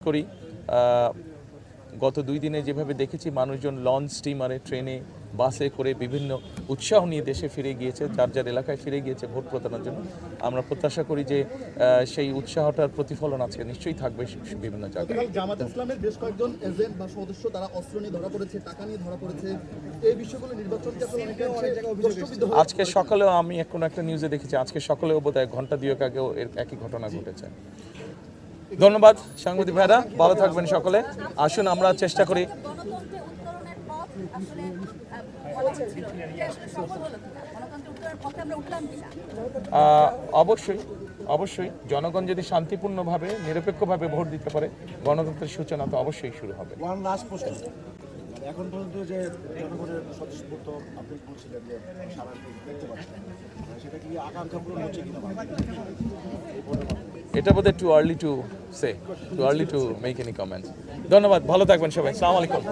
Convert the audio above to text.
করি গত 2 দিনে যেভাবে দেখেছি মানুষজন লঞ্চ, স্টিমারে, ট্রেনে, বাসে করে বিভিন্ন উৎসাহ নিয়ে দেশে ফিরে গিয়েছে, যার যার এলাকায় ফিরে গিয়েছে ভোট প্রদানের জন্য। আমরা প্রত্যাশা করি যে সেই উৎসাহটার প্রতিফলন আজকে নিশ্চয়ই থাকবে বিভিন্ন জায়গায়। জামাত ইসলামের বেশ কয়েকজন এজেন্ট বা সদস্য তারা অস্ত্র নিয়ে ধরা পড়েছে, টাকা নিয়ে ধরা পড়েছে, এই বিষয়গুলো নির্বাচনকে আসলে অনেক জায়গায় প্রশ্নবিদ্ধ হয়ে আজকে সকালেও আমি কোনো একটা নিউজে দেখেছি, আজকে সকালেও বোধহয় ঘন্টা 2 আগেও এর একই ঘটনা ঘটেছে। ধন্যবাদ সাংবাদিক ভাইরা, ভালো থাকবেন সকলে। আসুন আমরা চেষ্টা করি। অবশ্যই অবশ্যই জনগণ যদি শান্তিপূর্ণভাবে নিরপেক্ষভাবে ভোট দিতে পারে, গণতন্ত্রের সূচনা তো অবশ্যই শুরু হবে। এখন পর্যন্ত যে জনগণের স্বতঃস্ফূর্ত আপনি বলছিলেন যে সারা দেখতে পাচ্ছেন, সেটা কি আকাঙ্ক্ষা পূরণ হচ্ছে কিনা? এটা বোধহয় too early to say, too early to make any comments. ধন্যবাদ, ভালো থাকবেন সবাই। আসসালামু আলাইকুম।